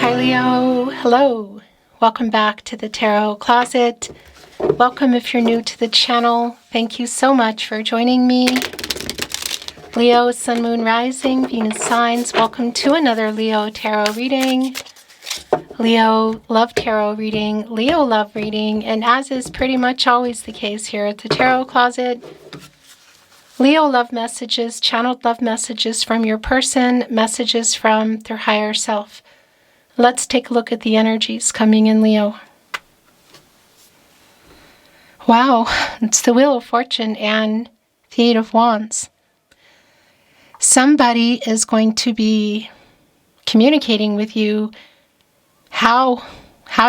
Hi Leo, hello. Welcome back to the Tarot Closet. Welcome if you're new to the channel. Thank you so much for joining me. Leo, Sun, Moon, Rising, Venus signs. Welcome to another Leo Tarot reading. Leo Love Tarot reading, Leo Love reading, and as is pretty much always the case here at the Tarot Closet, Leo love messages, channeled love messages from your person, messages from their higher self. Let's take a look at the energies coming in, Leo. Wow, it's the Wheel of Fortune and the Eight of Wands. Somebody is going to be communicating with you. How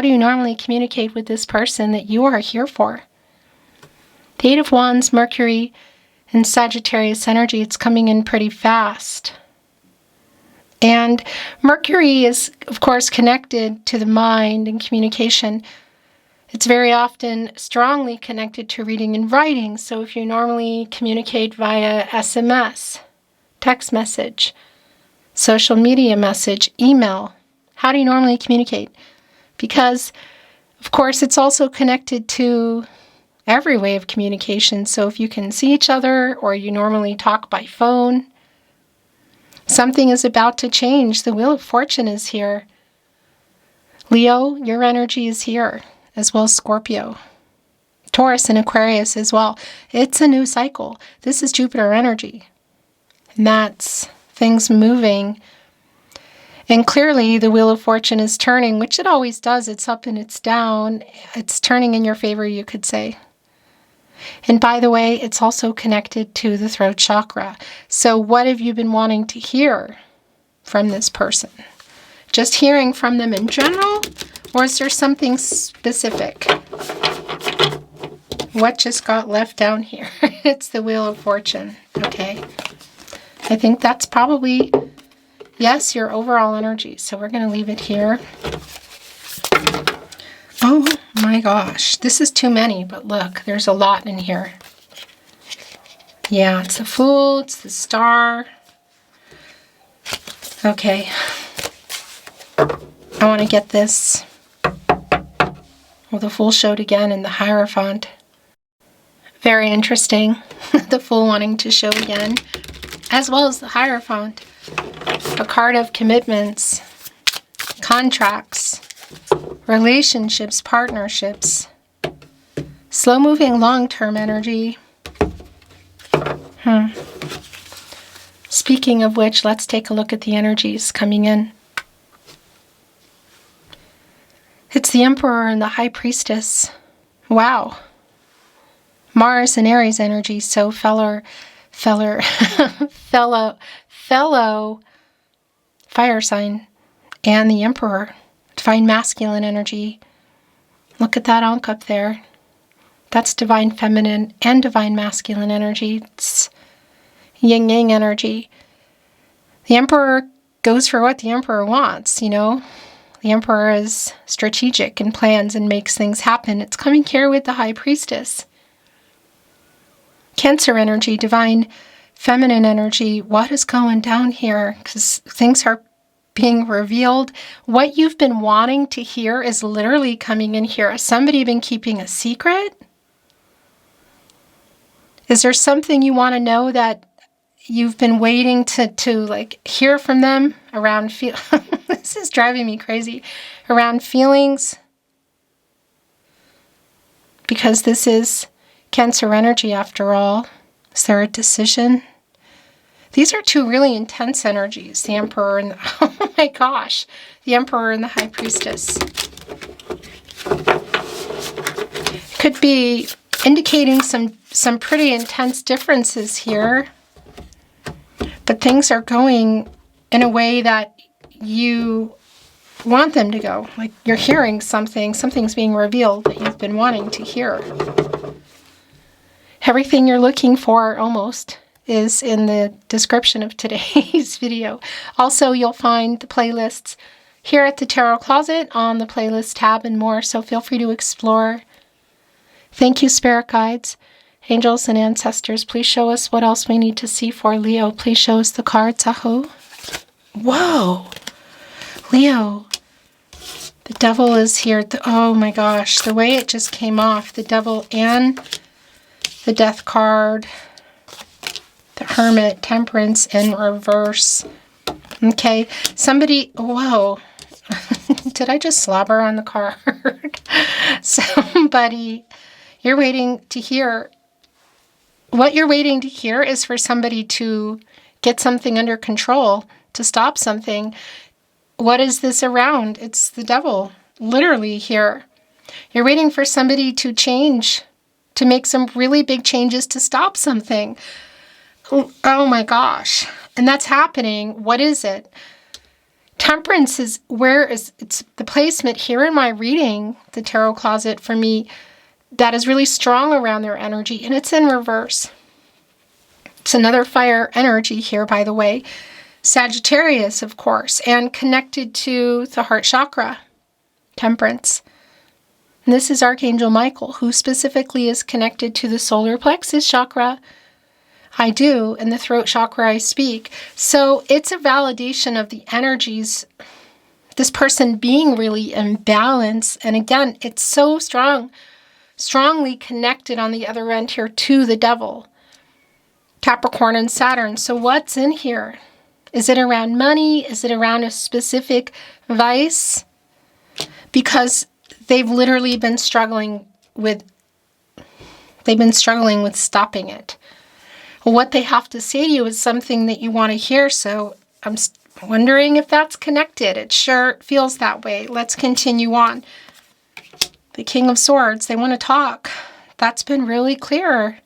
do you normally communicate with this person that you are here for? The Eight of Wands, Mercury, and Sagittarius energy, it's coming in pretty fast. And Mercury is, of course, connected to the mind and communication. It's very often strongly connected to reading and writing. So if you normally communicate via SMS, text message, social media message, email, how do you normally communicate? Because, of course, it's also connected to every way of communication. So if you can see each other or you normally talk by phone, something is about to change. The Wheel of Fortune is here. Leo, your energy is here, as well as Scorpio. Taurus and Aquarius as well. It's a new cycle. This is Jupiter energy. And that's things moving. And clearly the Wheel of Fortune is turning, which it always does. It's up and it's down. It's turning in your favor, you could say. And by the way, it's also connected to the throat chakra. So what have you been wanting to hear from this person? Just hearing from them in general? Or is there something specific? What just got left down here? It's the Wheel of Fortune. Okay. I think that's probably, yes, your overall energy. So we're going to leave it here. Oh my gosh, this is too many, but look, there's a lot in here. Yeah, it's the Fool, it's the Star. Okay. I want to get this. Well, the Fool showed again in the Hierophant. Very interesting. The Fool wanting to show again, as well as the Hierophant. A card of commitments, contracts, relationships, partnerships, slow-moving long-term energy. Speaking of which, let's take a look at the energies coming in. It's the Emperor and the High Priestess. Wow. Mars and Aries energy, so fellow fire sign, and the Emperor. Divine masculine energy. Look at that ankh up there. That's divine feminine and divine masculine energy. It's yin-yang energy. The Emperor goes for what the Emperor wants, you know. The Emperor is strategic and plans and makes things happen. It's coming here with the High Priestess. Cancer energy, divine feminine energy. What is going down here? Because things are being revealed. What you've been wanting to hear is literally coming in here. Has somebody been keeping a secret? Is there something you want to know that you've been waiting to like hear from them around this is driving me crazy. Around feelings? Because this is Cancer energy after all. Is there a decision? These are two really intense energies, the Emperor and oh my gosh, the Emperor and the High Priestess. Could be indicating some pretty intense differences here, but things are going in a way that you want them to go. Like you're hearing something's being revealed that you've been wanting to hear. Everything you're looking for almost is in the description of today's video. Also, you'll find the playlists here at the Tarot Closet on the playlist tab and more, so feel free to explore. Thank you, Spirit Guides, Angels, and Ancestors. Please show us what else we need to see for Leo. Please show us the cards. Aho. Whoa! Leo, Devil is here. Oh my gosh, the way it just came off. The Devil and the Death card. The Hermit, Temperance in reverse. Okay, somebody, whoa. Did I just slobber on the card? Somebody, you're waiting to hear. What you're waiting to hear is for somebody to get something under control, to stop something. What is this around? It's the Devil, literally here. You're waiting for somebody to change, to make some really big changes to stop something. Oh my gosh. And that's happening. What is it? Temperance is it's the placement here in my reading, the tarot closet for me, that is really strong around their energy, and it's in reverse. It's another fire energy here, by the way. Sagittarius, of course, and connected to the heart chakra, Temperance. And this is Archangel Michael, who specifically is connected to the solar plexus chakra. I do, and the throat chakra I speak. So it's a validation of the energies, this person being really in balance. And again, it's so strongly connected on the other end here to the Devil, Capricorn and Saturn. So what's in here? Is it around money? Is it around a specific vice? Because they've literally been struggling with stopping it. What they have to say to you is something that you want to hear, so I'm wondering if that's connected. It sure feels that way. Let's continue on. The King of Swords, they want to talk. That's been really clear.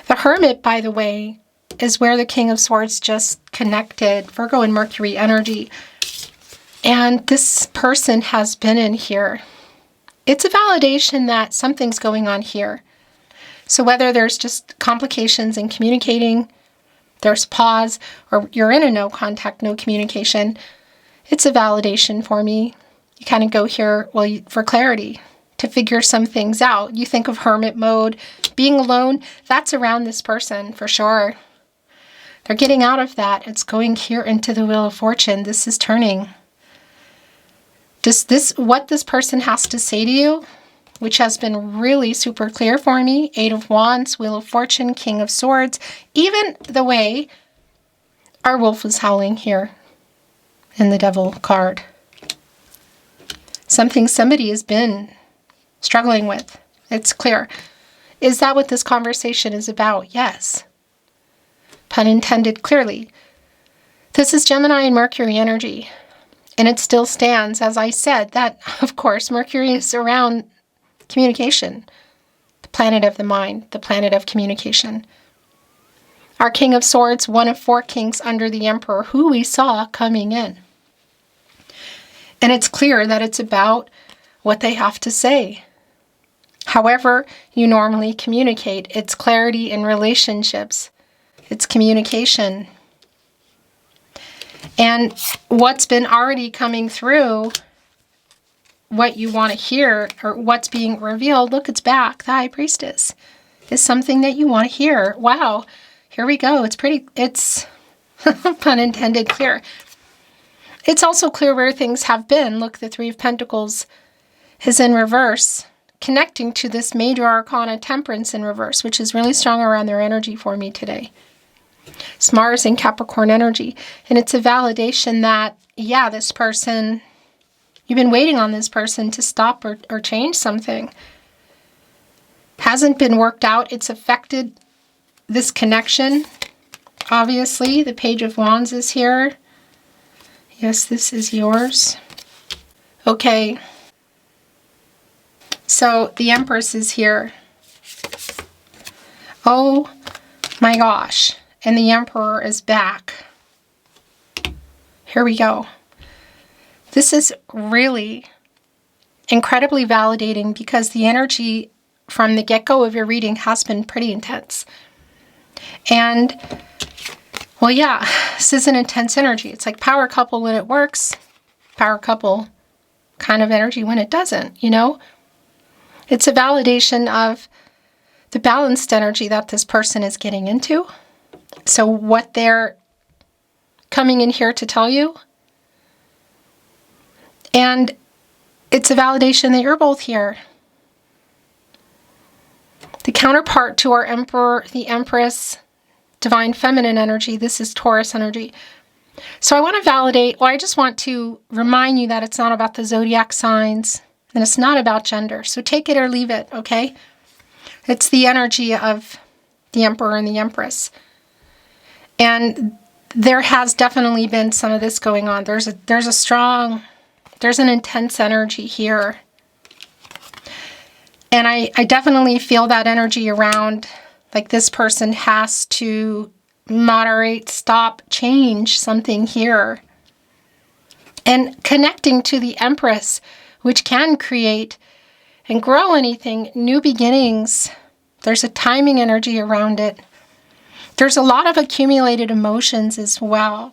The Hermit, by the way, is where the King of Swords just connected. Virgo and Mercury energy. And this person has been in here. It's a validation that something's going on here. So whether there's just complications in communicating, there's pause, or you're in a no contact, no communication, it's a validation for me. You kind of go here, well, for clarity, to figure some things out. You think of hermit mode, being alone, that's around this person for sure. They're getting out of that. It's going here into the Wheel of Fortune. This is turning. What this person has to say to you, which has been really super clear for me. 8 of Wands, Wheel of Fortune, King of Swords. Even the way our wolf is howling here in the Devil card. Something somebody has been struggling with. It's clear. Is that what this conversation is about? Yes. Pun intended, clearly. This is Gemini and Mercury energy. And it still stands, as I said, that, of course, Mercury is around communication, the planet of the mind, the planet of communication. Our King of Swords, one of 4 kings under the Emperor, who we saw coming in. And it's clear that it's about what they have to say. However you normally communicate, it's clarity in relationships. It's communication. And what's been already coming through, what you want to hear, or what's being revealed, look, it's back. The High Priestess is something that you want to hear. Wow, here we go. It's pun intended, clear. It's also clear where things have been. Look, the 3 of Pentacles is in reverse, connecting to this major arcana, Temperance in reverse, which is really strong around their energy for me today. It's Mars in Capricorn energy. And it's a validation that, yeah, this person, you've been waiting on this person to stop or change something. Hasn't been worked out. It's affected this connection. Obviously, the Page of Wands is here. Yes, this is yours. Okay. So the Empress is here. Oh my gosh. And the Emperor is back. Here we go. This is really incredibly validating because the energy from the get-go of your reading has been pretty intense. And, well, yeah, this is an intense energy. It's like power couple when it works, power couple kind of energy when it doesn't, you know? It's a validation of the balanced energy that this person is getting into. So what they're coming in here to tell you And it's a validation that you're both here. The counterpart to our Emperor, the Empress, Divine Feminine energy, this is Taurus energy. So I want to validate, I just want to remind you that it's not about the zodiac signs, and it's not about gender. So take it or leave it, okay? It's the energy of the Emperor and the Empress. And there has definitely been some of this going on. There's an intense energy here. And I definitely feel that energy around, like this person has to moderate, stop, change something here. And connecting to the Empress, which can create and grow anything, new beginnings. There's a timing energy around it. There's a lot of accumulated emotions as well.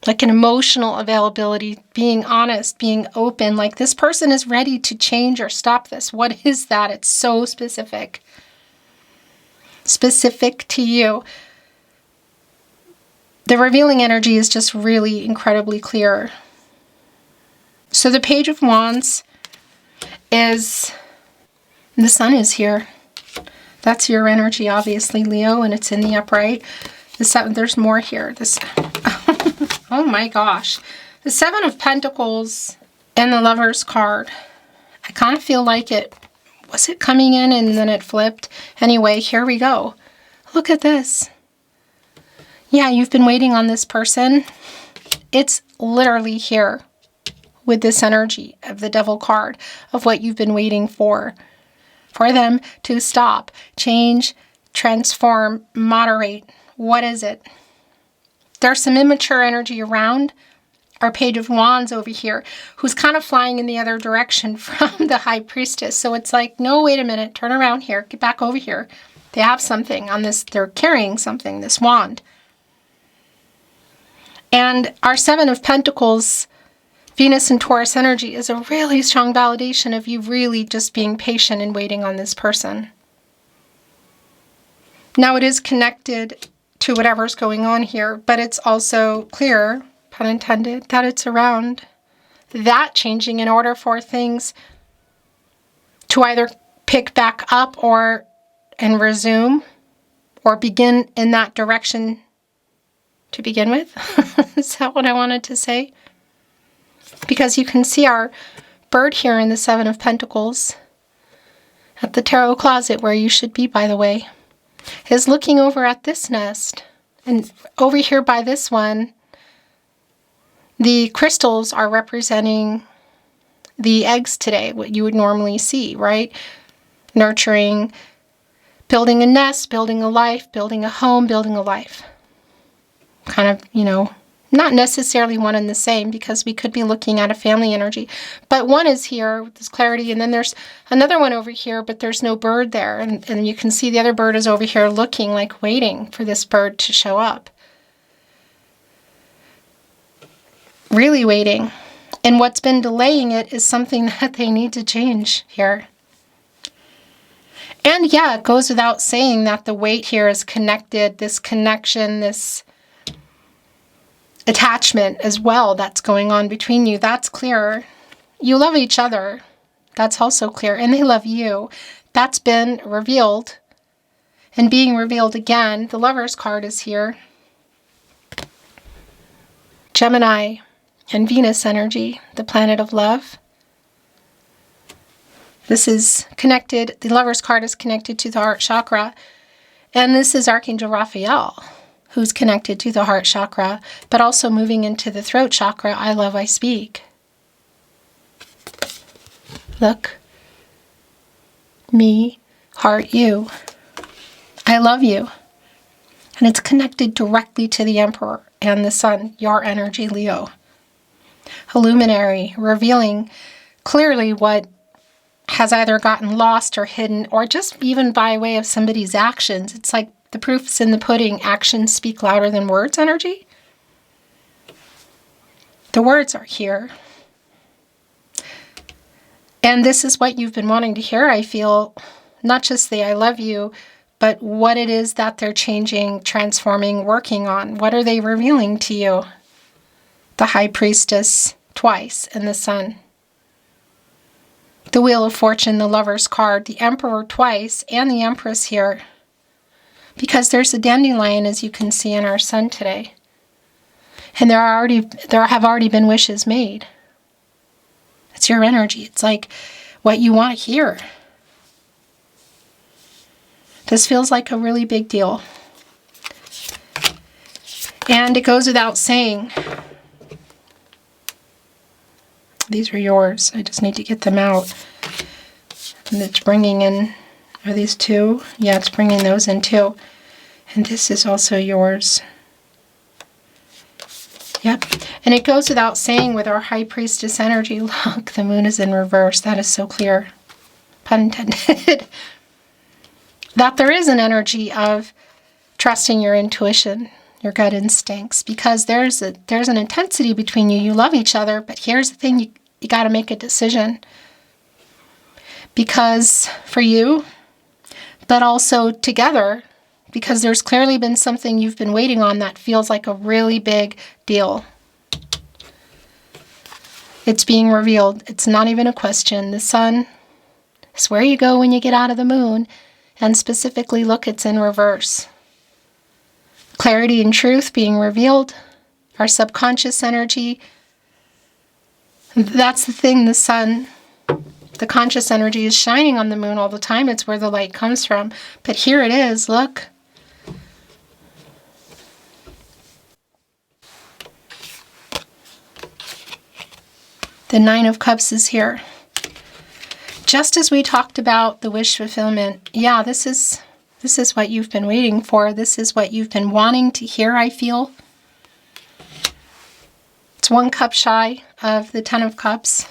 Like an emotional availability, being honest, being open. Like this person is ready to change or stop this. What is that? It's so specific. Specific to you. The revealing energy is just really incredibly clear. So the Page of Wands is, the Sun is here. That's your energy, obviously, Leo, and it's in the upright. There's more here. Oh my gosh. The Seven of Pentacles and the Lover's card. I kind of feel like was it coming in and then it flipped? Anyway, here we go. Look at this. Yeah, you've been waiting on this person. It's literally here with this energy of the Devil card of what you've been waiting for them to stop, change, transform, moderate. What is it? There's some immature energy around our Page of Wands over here, who's kind of flying in the other direction from the High Priestess. So it's like, no, wait a minute, turn around here, get back over here. They have something on this, they're carrying something, this wand. And our Seven of Pentacles, Venus and Taurus energy, is a really strong validation of you really just being patient and waiting on this person. Now it is connected to whatever's going on here, but it's also clear, pun intended, that it's around that changing in order for things to either pick back up and resume or begin in that direction to begin with. Is that what I wanted to say? Because you can see our bird here in the Seven of Pentacles at the tarot closet, where you should be, by the way, is looking over at this nest. And over here by this one, the crystals are representing the eggs today, what you would normally see, right? Nurturing, building a nest, building a life, building a home, building a life. Kind of, not necessarily one and the same, because we could be looking at a family energy. But one is here with this clarity, and then there's another one over here, but there's no bird there. And you can see the other bird is over here looking, like waiting for this bird to show up. Really waiting. And what's been delaying it is something that they need to change here. And yeah, it goes without saying that the wait here is connected, this connection, this attachment as well that's going on between you. That's clear. You love each other. That's also clear. And they love you. That's been revealed and being revealed again. The Lover's card is here. Gemini and Venus energy, the planet of love. This is connected. The Lover's card is connected to the heart chakra. And this is Archangel Raphael, who's connected to the heart chakra, but also moving into the throat chakra. I love, I speak. Look. Me, heart, you. I love you. And it's connected directly to the Emperor and the Sun, your energy, Leo. A luminary, revealing clearly what has either gotten lost or hidden, or just even by way of somebody's actions. It's like the proof's in the pudding. Actions speak louder than words energy. The words are here. And this is what you've been wanting to hear, I feel. Not just the I love you, but what it is that they're changing, transforming, working on. What are they revealing to you? The High Priestess, twice, and the Sun. The Wheel of Fortune, the Lover's card, the Emperor twice, and the Empress here. Because there's a dandelion, as you can see in our Sun today. And there have already been wishes made. It's your energy. It's like what you want to hear. This feels like a really big deal. And it goes without saying. These are yours. I just need to get them out. And it's bringing in, are these two? Yeah, it's bringing those in too. And this is also yours. Yep. And it goes without saying with our High Priestess energy. Look, the Moon is in reverse. That is so clear. Pun intended. That there is an energy of trusting your intuition, your gut instincts, because there's an intensity between you. You love each other, but here's the thing, you got to make a decision. Because for you, but also together, because there's clearly been something you've been waiting on that feels like a really big deal. It's being revealed. It's not even a question. The Sun is where you go when you get out of the Moon. And specifically, look, it's in reverse. Clarity and truth being revealed. Our subconscious energy. That's the thing, the Sun. The conscious energy is shining on the Moon all the time. It's where the light comes from. But here it is, look. The Nine of Cups is here. Just as we talked about the wish fulfillment, yeah, this is what you've been waiting for. This is what you've been wanting to hear, I feel. It's 1 cup shy of the 10 of Cups.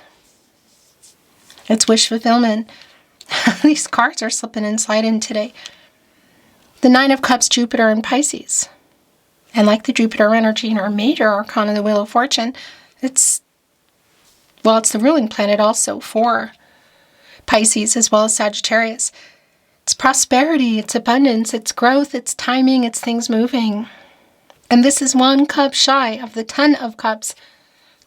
It's wish fulfillment. These cards are slipping and sliding today. The 9 of Cups, Jupiter and Pisces. And like the Jupiter energy in our major arcana, the Wheel of Fortune, it's the ruling planet also for Pisces as well as Sagittarius. It's prosperity, it's abundance, it's growth, it's timing, it's things moving. And this is 1 cup shy of the 10 of Cups.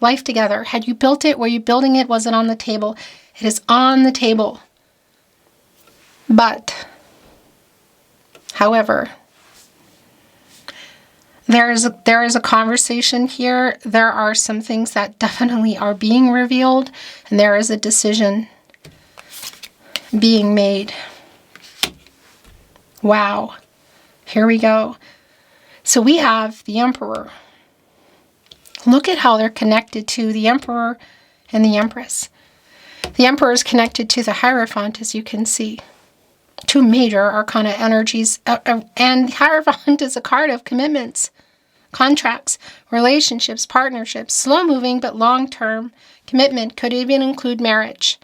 Life together. Had you built it? Were you building it? Was it on the table? It is on the table. But, however, there is a conversation here. There are some things that definitely are being revealed, and there is a decision being made. Wow. Here we go. So we have the Emperor. Look at how they're connected to the Emperor and the Empress. The Emperor is connected to the Hierophant, as you can see. 2 major arcana energies. And the Hierophant is a card of commitments, contracts, relationships, partnerships, slow-moving but long-term commitment. Could even include marriage.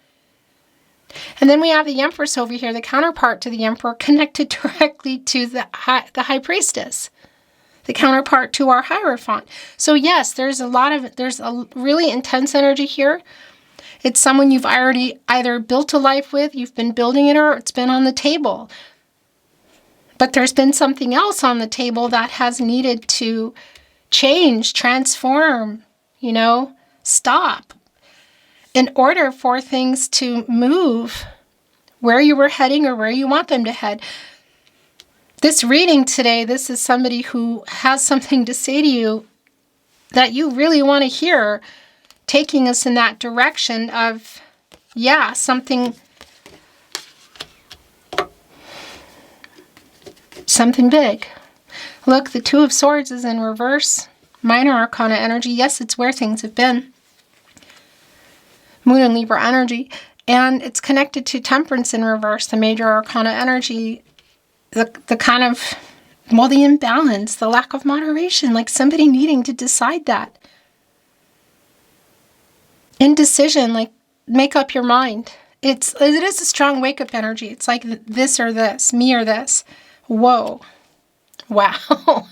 And then we have the Empress over here, the counterpart to the Emperor, connected directly to the High Priestess, the counterpart to our Hierophant. So yes, there's a really intense energy here. It's someone you've already either built a life with, you've been building it, or it's been on the table. But there's been something else on the table that has needed to change, transform, stop, in order for things to move where you were heading or where you want them to head. This reading today, this is somebody who has something to say to you that you really want to hear, taking us in that direction of, something big. Look, the 2 of Swords is in reverse. Minor arcana energy. Yes, it's where things have been. Moon and Libra energy. And it's connected to Temperance in reverse, the major arcana energy. The kind of, the imbalance, the lack of moderation, like somebody needing to decide that. Indecision, like make up your mind. It is a strong wake-up energy. It's like this or this, me or this. Whoa. Wow.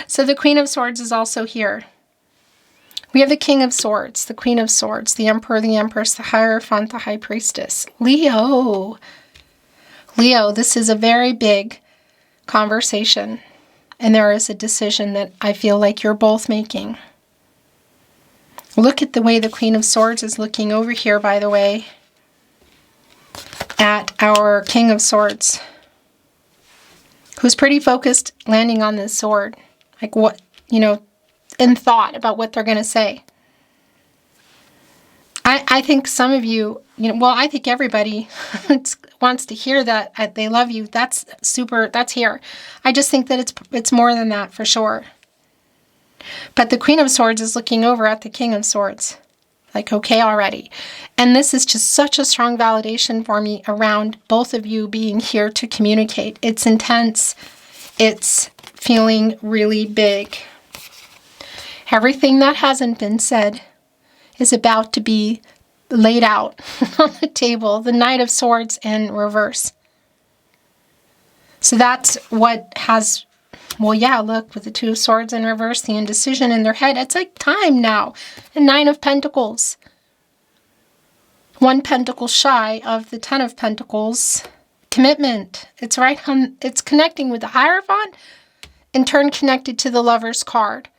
So the Queen of Swords is also here. We have the King of Swords, the Queen of Swords, the Emperor, the Empress, the Hierophant, the High Priestess. Leo, this is a very big conversation. And there is a decision that I feel like you're both making. Look at the way the Queen of Swords is looking over here, by the way, at our King of Swords, who's pretty focused landing on this sword. Like what, in thought about what they're going to say. I think some of you, I think everybody wants to hear that they love you. That's super, that's here. I just think that it's more than that for sure. But the Queen of Swords is looking over at the King of Swords. Like, okay, already. And this is just such a strong validation for me around both of you being here to communicate. It's intense. It's feeling really big. Everything that hasn't been said is about to be laid out on the table. The Knight of Swords in reverse. So that's what has... Well, yeah, look, with the Two of Swords in reverse, the indecision in their head, it's like time now. The Nine of Pentacles. One pentacle shy of the Ten of Pentacles. Commitment. It's right on, it's connecting with the Hierophant, in turn connected to the Lover's card.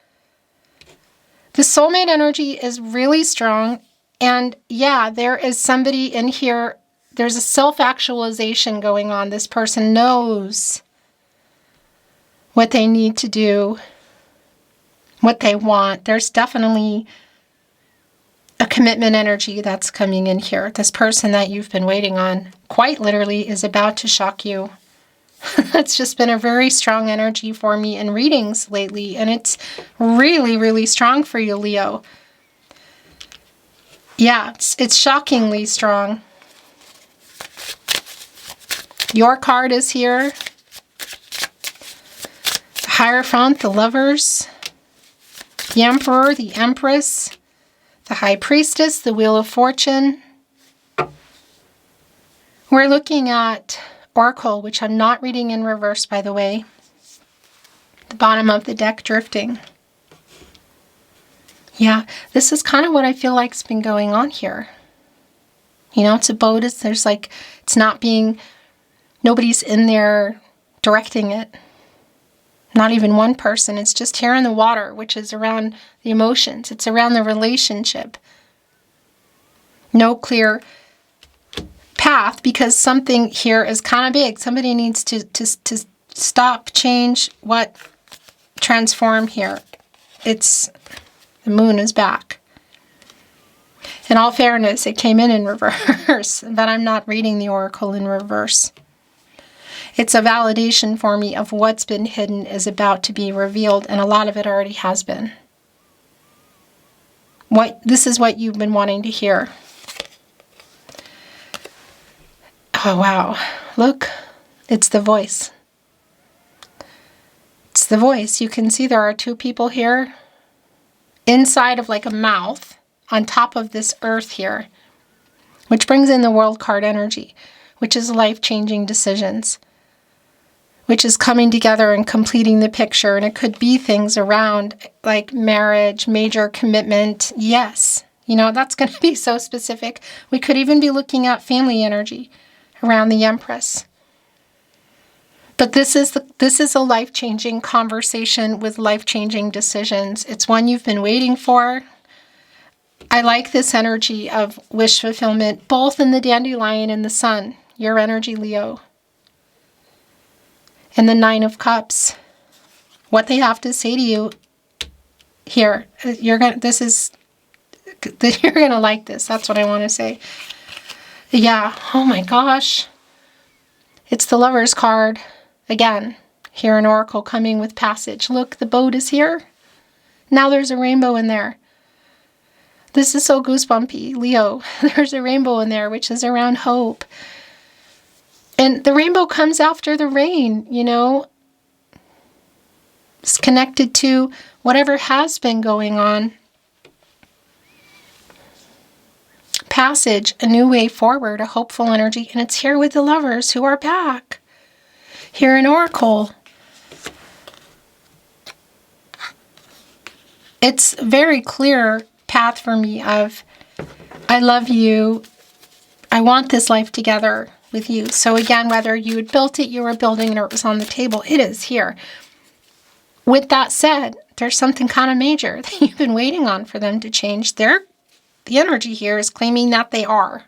The soulmate energy is really strong. And yeah, there is somebody in here, there's a self-actualization going on. This person knows what they need to do, what they want. There's definitely a commitment energy that's coming in here. This person that you've been waiting on, quite literally, is about to shock you. It's just been a very strong energy for me in readings lately, and it's really, really strong for you, Leo. Yeah, it's shockingly strong. Your card is here. Hierophant, the Lovers, the Emperor, the Empress, the High Priestess, the Wheel of Fortune. We're looking at Oracle, which I'm not reading in reverse, by the way. The bottom of the deck drifting. Yeah, this is kind of what I feel like's been going on here. It's a boat. There's like, it's not being, nobody's in there directing it. Not even one person. It's just here in the water, which is around the emotions. It's around the relationship. No clear path, because something here is kind of big. Somebody needs to stop, change, transform here. The moon is back. In all fairness, it came in reverse, but I'm not reading the oracle in reverse. It's a validation for me of what's been hidden is about to be revealed, and a lot of it already has been. This is what you've been wanting to hear. Oh, wow. Look, it's the voice. It's the voice. You can see there are two people here inside of like a mouth on top of this earth here, which brings in the World card energy, which is life-changing decisions, which is coming together and completing the picture. And it could be things around like marriage, major commitment. Yes, that's going to be so specific. We could even be looking at family energy around the Empress. But this is a life-changing conversation with life-changing decisions. It's one you've been waiting for. I like this energy of wish fulfillment, both in the dandelion and the sun. Your energy, Leo. And the Nine of Cups. What they have to say to you here. You're gonna like this. That's what I want to say. Yeah. Oh my gosh. It's the Lover's card. Again, here an oracle coming with passage. Look, the boat is here. Now there's a rainbow in there. This is so goosebumpy, Leo. There's a rainbow in there, which is around hope. And the rainbow comes after the rain, It's connected to whatever has been going on. Passage, a new way forward, a hopeful energy. And it's here with the Lovers who are back. Here in Oracle. It's a very clear path for me of, I love you. I want this life together with you. So again, whether you had built it, you were building it, or it was on the table, it is here. With that said, there's something kind of major that you've been waiting on for them to change. The energy here is claiming that they are.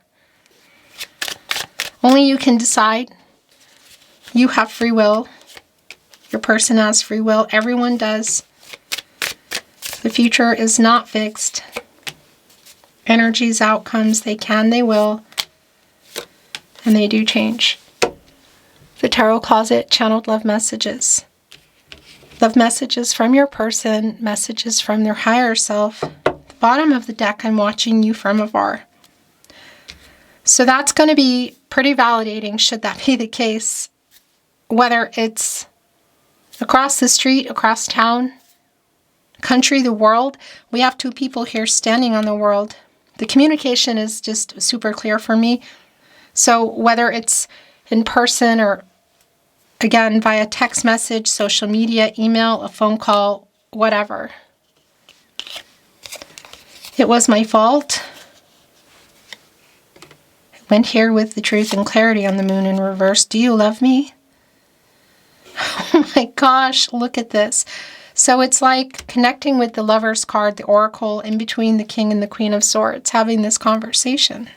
Only you can decide. You have free will. Your person has free will. Everyone does. The future is not fixed. Energies, outcomes, they can, they will. And they do change. The Tarot Closet channeled love messages. Love messages from your person, messages from their higher self. The bottom of the deck, I'm watching you from afar. So that's going to be pretty validating, should that be the case. Whether it's across the street, across town, country, the world. We have two people here standing on the world. The communication is just super clear for me. So whether it's in person or, again, via text message, social media, email, a phone call, whatever. It was my fault. I went here with the truth and clarity on the moon in reverse. Do you love me? Oh my gosh, look at this. So it's like connecting with the Lover's card, the Oracle, in between the King and the Queen of Swords, having this conversation.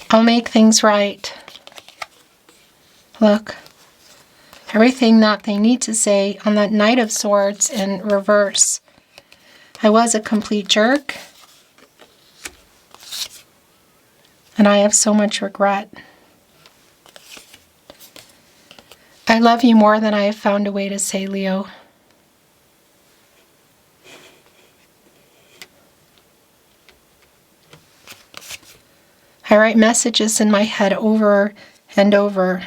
I'll make things right. Look. Everything that they need to say on that Knight of Swords in reverse. I was a complete jerk. And I have so much regret. I love you more than I have found a way to say, Leo. I write messages in my head over and over.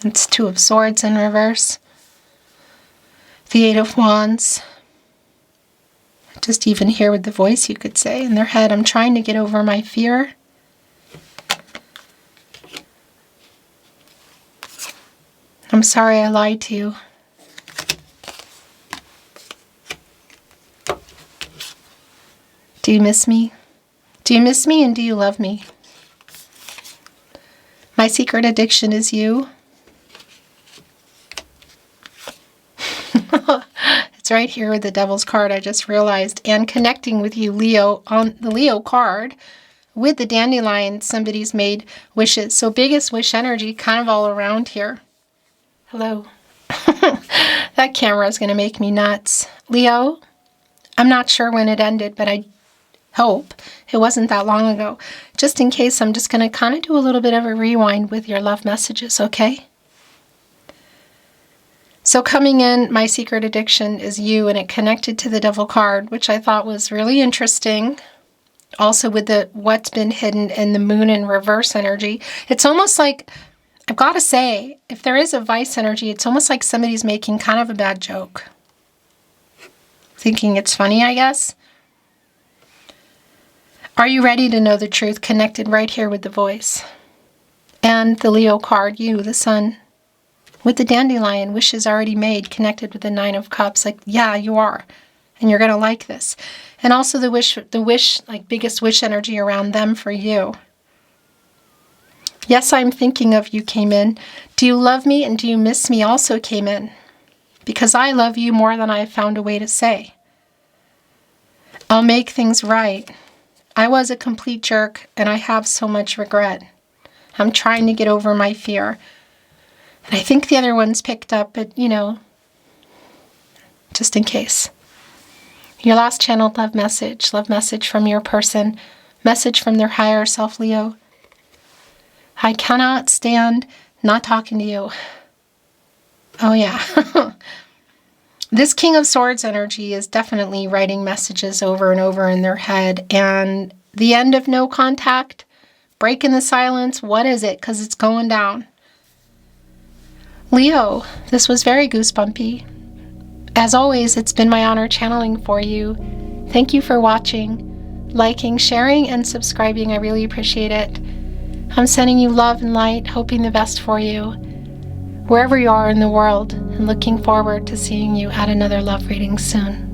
It's Two of Swords in reverse. The Eight of Wands. Just even here with the voice, you could say, in their head, I'm trying to get over my fear. I'm sorry I lied to you. Do you miss me? Do you miss me and do you love me? My secret addiction is you. It's right here with the Devil's card, I just realized. And connecting with you, Leo, on the Leo card, with the dandelion, somebody's made wishes. So biggest wish energy kind of all around here. Hello. That camera is going to make me nuts. Leo, I'm not sure when it ended, but I hope it wasn't that long ago. Just in case, I'm just going to kind of do a little bit of a rewind with your love messages, okay? So coming in, my secret addiction is you, and it connected to the Devil card, which I thought was really interesting. Also with the what's been hidden and the moon in reverse energy. It's almost like, I've got to say, if there is a vice energy, it's almost like somebody's making kind of a bad joke. Thinking it's funny, I guess. Are you ready to know the truth? Connected right here with the voice. And the Leo card, you, the Sun. With the dandelion, wishes already made, connected with the Nine of Cups. Like, yeah, you are. And you're going to like this. And also the wish, like biggest wish energy around them for you. Yes, I'm thinking of you came in. Do you love me and do you miss me also came in. Because I love you more than I've found a way to say. I'll make things right. I was a complete jerk and I have so much regret. I'm trying to get over my fear. And I think the other one's picked up, but you know, just in case. Your last channeled love message from your person, message from their higher self, Leo. I cannot stand not talking to you. Oh yeah. This King of Swords energy is definitely writing messages over and over in their head. And the end of no contact, breaking the silence, what is it? Because it's going down. Leo, this was very goosebumpy. As always, it's been my honor channeling for you. Thank you for watching, liking, sharing, and subscribing. I really appreciate it. I'm sending you love and light, hoping the best for you, wherever you are in the world, and looking forward to seeing you at another love reading soon.